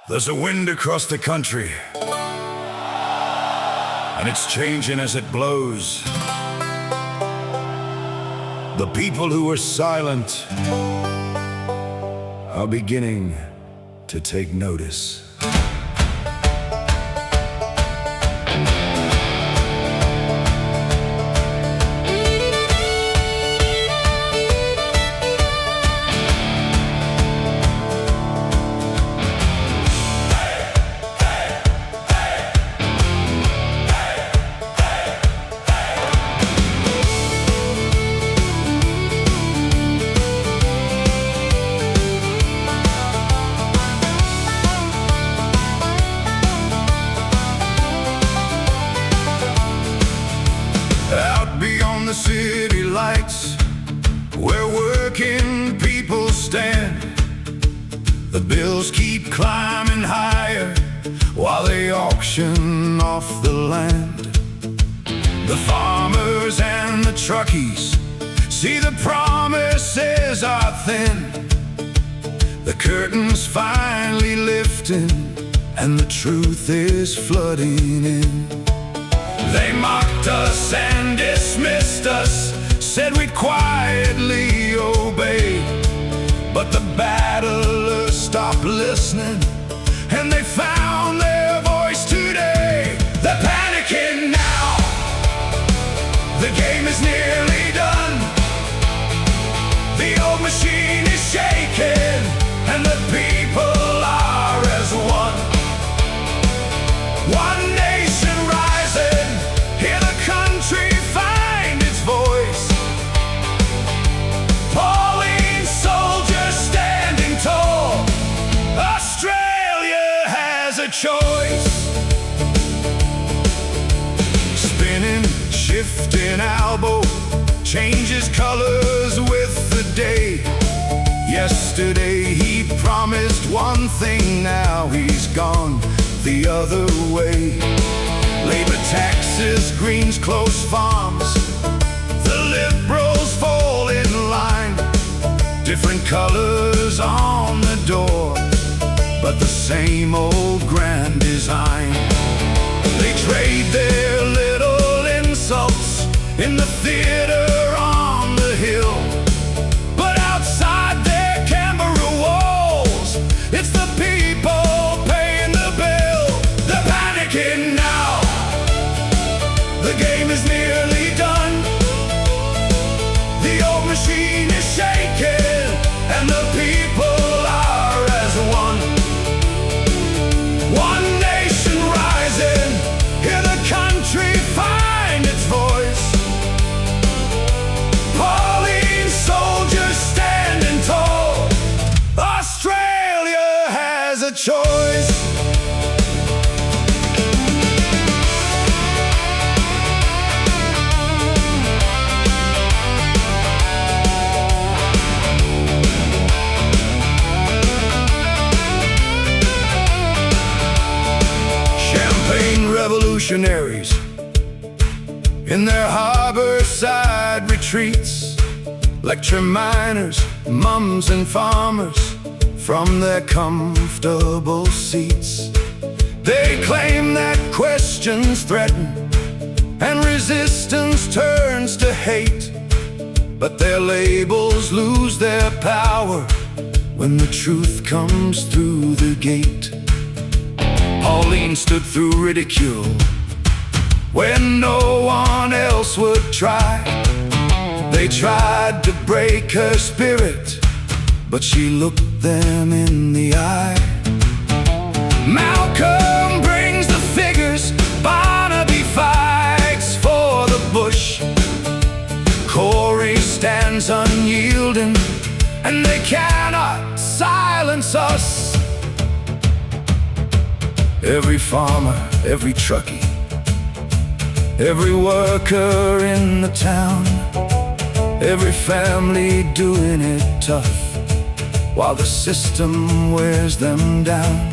There's a wind across the country, and it's changing as it blows. The people who were silent are beginning to take notice. The city lights, where working people stand, the bills keep climbing higher while they auction off the land. The farmers and the truckies see the promises are thin. The curtain's finally lifting and the truth is flooding in. They mocked us and dismissed us, said we'd quietly obey. But the battlers stopped listening, and they found their voice today. They're panicking now, the game is nearly done. The old machine is shaking, and the people are as one. One nation rising, hear the country find its voice. Pauline soldiers standing tall, Australia has a choice. Spinning, shifting elbow, changes colors with the day. Yesterday he promised one thing, now he's gone the other way. Labor taxes, Greens close farms, the Liberals fall in line. Different colors on the door, but the same old grand design. They trade their little insults in the theater on the hill, but outside their Canberra walls, it's the people paying the bill. They're panicking now, the game is nearly done. The old machine is shaking, and the people are as one. One nation rising, hear the country find its voice. Pauline soldiers standing tall, Australia has a choice. Revolutionaries in their harbor side retreats, lecture miners, mums and farmers from their comfortable seats. They claim that questions threaten and resistance turns to hate, but their labels lose their power when the truth comes through the gate. Pauline stood through ridicule when no one else would try. They tried to break her spirit, but she looked them in the eye. Malcolm brings the figures, Barnaby fights for the bush. Quarry stands unyielding, and they cannot silence us. Every farmer, every truckie, every worker in the town, every family doing it tough while the system wears them down.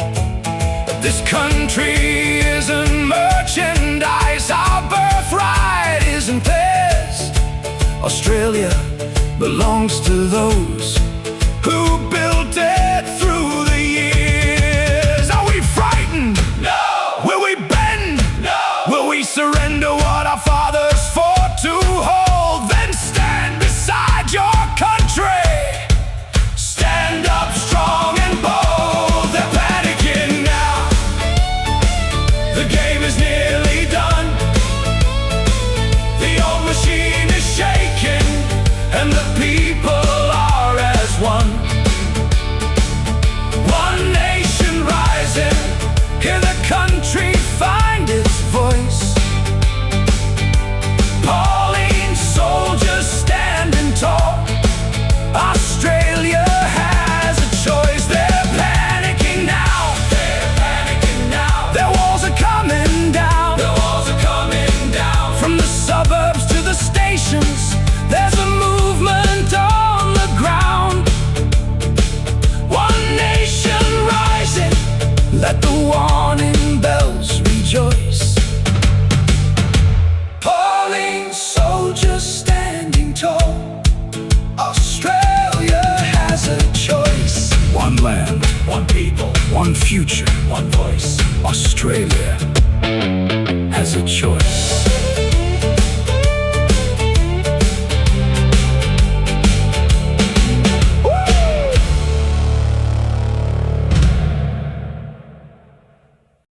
This country isn't merchandise, our birthright isn't theirs. Australia belongs to those who built it through the years. Are we land, one people, one future, one voice. Australia has a choice.